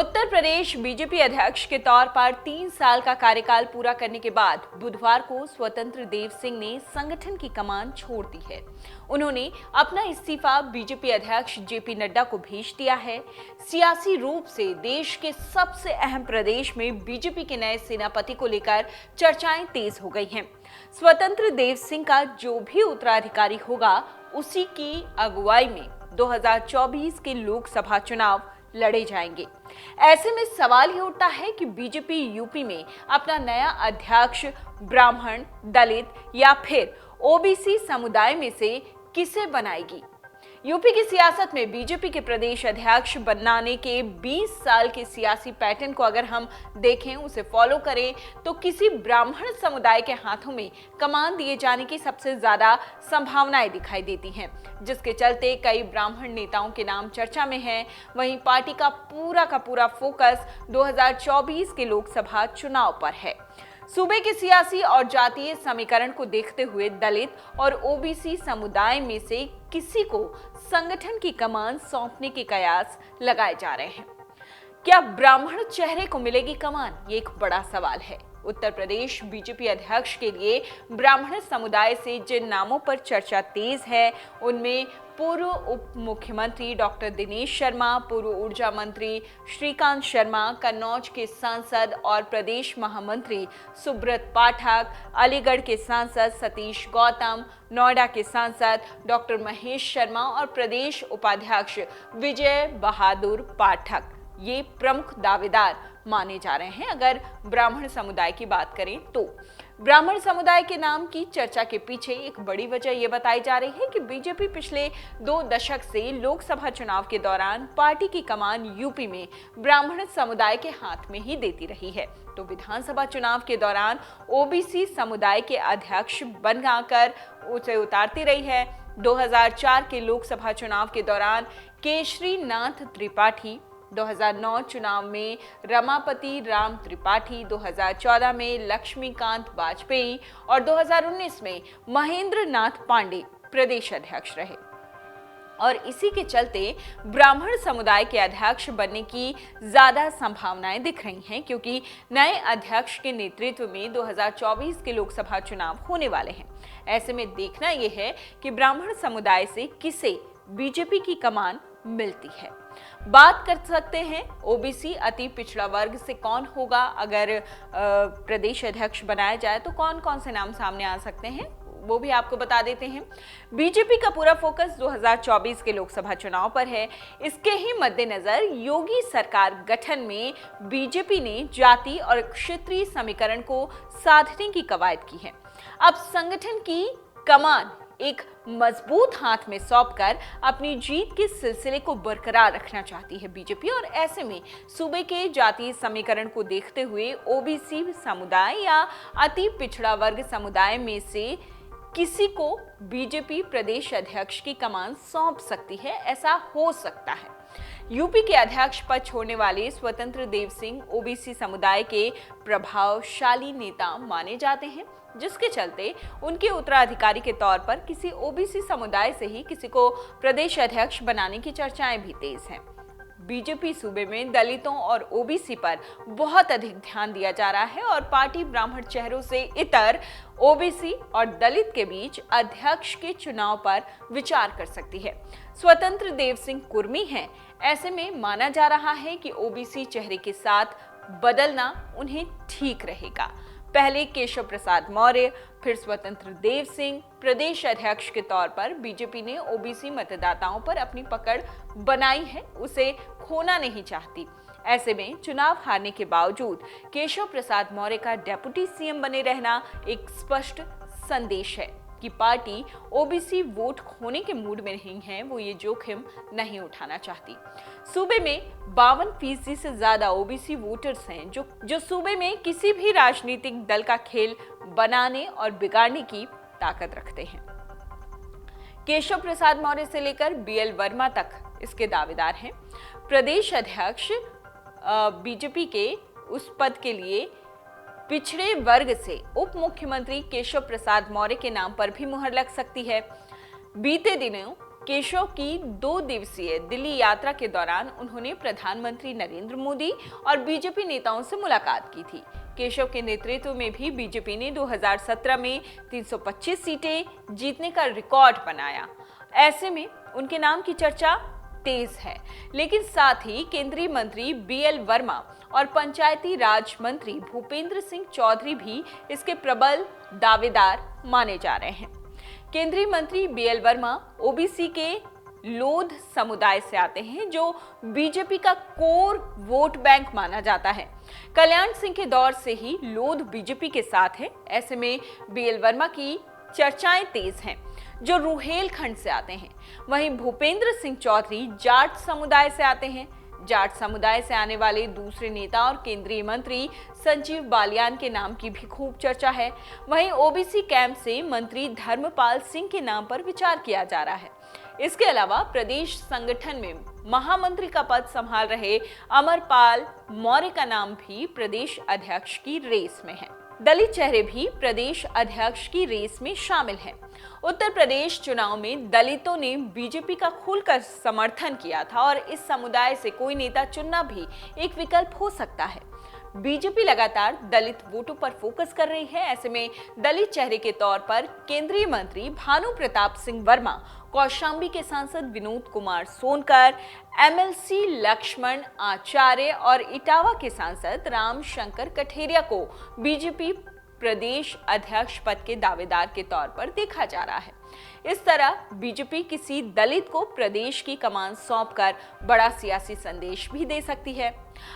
Uttar Pradesh BJP अध्यक्ष के तौर पर 3 साल का कार्यकाल पूरा करने के बाद बुधवार को स्वतंत्र देव सिंह ने संगठन की कमान छोड़ दी है। उन्होंने अपना इस्तीफा बीजेपी अध्यक्ष जेपी नड्डा को भेज दिया है। सियासी रूप से देश के सबसे अहम प्रदेश में बीजेपी के नए सेनापति को लेकर चर्चाएं तेज हो गई हैं। स्वतंत्र देव सिंह का जो भी उत्तराधिकारी होगा, उसी की अगुवाई में 2024 के लोकसभा चुनाव लड़े जाएंगे। ऐसे में सवाल ये उठता है कि बीजेपी यूपी में अपना नया अध्यक्ष ब्राह्मण, दलित या फिर ओबीसी समुदाय में से किसे बनाएगी। यूपी की सियासत में बीजेपी के प्रदेश अध्यक्ष बनाने के 20 साल के सियासी पैटर्न को अगर हम देखें, उसे फॉलो करें, तो किसी ब्राह्मण समुदाय के हाथों में कमान दिए जाने की सबसे ज्यादा संभावनाएं दिखाई देती हैं, जिसके चलते कई ब्राह्मण नेताओं के नाम चर्चा में हैं। वहीं पार्टी का पूरा फोकस 2024 के लोकसभा चुनाव पर है। सूबे के सियासी और जातीय समीकरण को देखते हुए दलित और ओबीसी समुदाय में से किसी को संगठन की कमान सौंपने के कयास लगाए जा रहे हैं। क्या ब्राह्मण चेहरे को मिलेगी कमान? ये एक बड़ा सवाल है। उत्तर प्रदेश बीजेपी अध्यक्ष के लिए ब्राह्मण समुदाय से जिन नामों पर चर्चा तेज है, उनमें पूर्व उप मुख्यमंत्री डॉक्टर दिनेश शर्मा, पूर्व ऊर्जा मंत्री श्रीकांत शर्मा, कन्नौज के सांसद और प्रदेश महामंत्री सुब्रत पाठक, अलीगढ़ के सांसद सतीश गौतम, नोएडा के सांसद डॉक्टर महेश शर्मा और प्रदेश उपाध्यक्ष विजय बहादुर पाठक, ये प्रमुख दावेदार माने जा रहे हैं। अगर ब्राह्मण समुदाय की बात करें तो ब्राह्मण समुदाय के नाम की चर्चा के पीछे एक बड़ी वजह यह बताई जा रही है कि बीजेपी पिछले 2 दशक से लोकसभा चुनाव के दौरान पार्टी की कमान यूपी में ब्राह्मण समुदाय के हाथ में ही देती रही है, तो विधानसभा चुनाव के दौरान ओबीसी समुदाय के अध्यक्ष बनाकर उसे उतारती रही है। 2004 के लोकसभा चुनाव के दौरान केशरी नाथ त्रिपाठी, 2009 चुनाव में रमापति राम त्रिपाठी, 2014 में लक्ष्मीकांत वाजपेयी और 2019 में महेंद्र नाथ पांडे प्रदेश अध्यक्ष रहे। और इसी के चलते ब्राह्मण समुदाय के अध्यक्ष बनने की ज्यादा संभावनाएं दिख रही हैं, क्योंकि नए अध्यक्ष के नेतृत्व में 2024 के लोकसभा चुनाव होने वाले हैं। ऐसे में देखना यह है कि ब्राह्मण समुदाय से किसे बीजेपी की कमान मिलती है। बात कर सकते हैं ओबीसी अति पिछड़ा वर्ग से कौन होगा। अगर प्रदेश अध्यक्ष बनाया जाए तो कौन कौन से नाम सामने आ सकते हैं, वो भी आपको बता देते हैं। बीजेपी का पूरा फोकस 2024 के लोकसभा चुनाव पर है। इसके ही मद्देनजर योगी सरकार गठन में बीजेपी ने जाति और क्षेत्रीय समीकरण को साधने की कवायद की है। अब संगठन की कमान एक मजबूत हाथ में सौंपकर अपनी जीत के सिलसिले को बरकरार रखना चाहती है बीजेपी, और ऐसे में सूबे के जातीय समीकरण को देखते हुए ओबीसी समुदाय या अति पिछड़ा वर्ग समुदाय में से किसी को बीजेपी प्रदेश अध्यक्ष की कमान सौंप सकती है। ऐसा हो सकता है। यूपी के अध्यक्ष पद छोड़ने वाले स्वतंत्र देव सिंह ओबीसी समुदाय के प्रभावशाली नेता माने जाते हैं, जिसके चलते उनके उत्तराधिकारी के तौर पर किसी ओबीसी समुदाय से ही किसी को प्रदेश अध्यक्ष बनाने की चर्चाएं भी तेज हैं। बीजेपी सूबे में दलितों और ओबीसी पर बहुत अधिक ध्यान दिया जा रहा है और पार्टी ब्राह्मण चेहरों से इतर ओबीसी और दलित के बीच अध्यक्ष के चुनाव पर विचार कर सकती है। स्वतंत्र देव सिंह कुर्मी हैं, ऐसे में माना जा रहा है कि ओबीसी चेहरे के साथ बदलना उन्हें ठीक रहेगा। पहले केशव प्रसाद मौर्य, फिर स्वतंत्र देव सिंह प्रदेश अध्यक्ष के तौर पर बीजेपी ने ओबीसी मतदाताओं पर अपनी पकड़ बनाई है, उसे खोना नहीं चाहती। ऐसे में चुनाव हारने के बावजूद केशव प्रसाद मौर्य का डेप्यूटी सीएम बने रहना एक स्पष्ट संदेश है कि पार्टी ओबीसी वोट खोने के मूड में नहीं है, वो ये जोखिम नहीं उठाना चाहती। सूबे में 52% से ज्यादा ओबीसी वोटर्स हैं जो सूबे में किसी भी राजनीतिक दल का खेल बनाने और बिगाड़ने की ताकत रखते हैं। केशव प्रसाद मौर्य से लेकर बीएल वर्मा तक इसके दावेदार हैं। प्रदेश अध्यक्ष बीजेपी के उस पद के लिए पिछड़े वर्ग से उप मुख्यमंत्री केशव प्रसाद मौर्य के नाम पर भी मुहर लग सकती है। बीते दिनों केशव की 2 दिवसीय दिल्ली यात्रा के दौरान उन्होंने प्रधानमंत्री नरेंद्र मोदी और बीजेपी नेताओं से मुलाकात की थी। केशव के नेतृत्व में भी बीजेपी ने 2017 में 325 सीटें जीतने का रिकॉर्ड बनाया। ऐसे में उनके नाम की चर्चा तेज है, लेकिन साथ ही केंद्रीय मंत्री BL वर्मा और पंचायती राज मंत्री भूपेंद्र सिंह चौधरी भी इसके प्रबल दावेदार माने जा रहे हैं। केंद्रीय मंत्री BL वर्मा ओबीसी के लोध समुदाय से आते हैं, जो बीजेपी का कोर वोट बैंक माना जाता है। कल्याण सिंह के दौर से ही लोध बीजेपी के साथ है। ऐसे में BL वर्मा की चर्चाएं तेज हैं, जो रुहेलखंड से आते हैं। वहीं भूपेंद्र सिंह चौधरी जाट समुदाय से आते हैं। जाट समुदाय से आने वाले दूसरे नेता और केंद्रीय मंत्री संजीव बालियान के नाम की भी खूब चर्चा है। वहीं ओबीसी कैंप से मंत्री धर्मपाल सिंह के नाम पर विचार किया जा रहा है। इसके अलावा प्रदेश संगठन में महामंत्री का पद संभाल रहे अमरपाल मौर्य का नाम भी प्रदेश अध्यक्ष की रेस में है। दलित चेहरे भी प्रदेश अध्यक्ष की रेस में शामिल हैं। उत्तर प्रदेश चुनाव में दलितों ने बीजेपी का खुलकर समर्थन किया था और इस समुदाय से कोई नेता चुनना भी एक विकल्प हो सकता है। बीजेपी लगातार दलित वोटों पर फोकस कर रही है। ऐसे में दलित चेहरे के तौर पर केंद्रीय मंत्री भानु प्रताप सिंह वर्मा, कौशाम्बी के सांसद विनोद कुमार सोनकर, MLC लक्ष्मण आचार्य और इटावा के सांसद रामशंकर कठेरिया को बीजेपी प्रदेश अध्यक्ष पद के दावेदार के तौर पर देखा जा रहा है। इस तरह बीजेपी किसी दलित को प्रदेश की कमान सौंपकर बड़ा सियासी संदेश भी दे सकती है।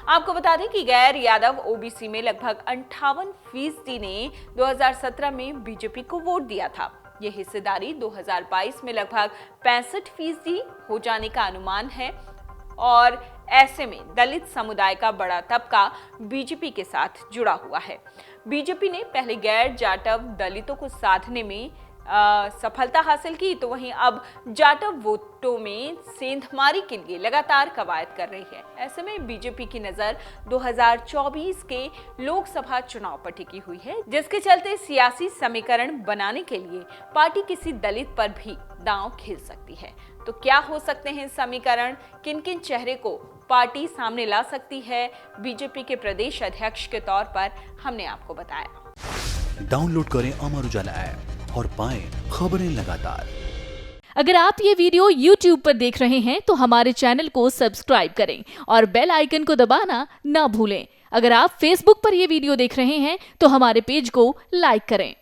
आपको बता दें कि गैर यादव ओबीसी में लगभग 58% ने 2017 में बीजेपी को वोट दिया था। यह हिस्सेदारी 2022 में लगभग 65% हो जाने का अनुमान है और ऐसे में दलित समुदाय का बड़ा तबका बीजेपी के साथ जुड़ा हुआ है। बीजेपी ने पहले गैर जाटव दलितों को साधने में सफलता हासिल की, तो वहीं अब जाटव वोटों में सेंधमारी के लिए लगातार कवायद कर रही है। ऐसे में बीजेपी की नजर 2024 के लोकसभा चुनाव पर टिकी हुई है, जिसके चलते सियासी समीकरण बनाने के लिए पार्टी किसी दलित पर भी दांव खेल सकती है। तो क्या हो सकते हैं समीकरण, किन किन चेहरे को पार्टी सामने ला सकती है बीजेपी के प्रदेश अध्यक्ष के तौर पर, हमने आपको बताया। डाउनलोड करें अमर उजाला ऐप और पाएं खबरें लगातार। अगर आप ये वीडियो YouTube पर देख रहे हैं तो हमारे चैनल को सब्सक्राइब करें और बेल आइकन को दबाना ना भूलें। अगर आप Facebook पर ये वीडियो देख रहे हैं तो हमारे पेज को लाइक करें।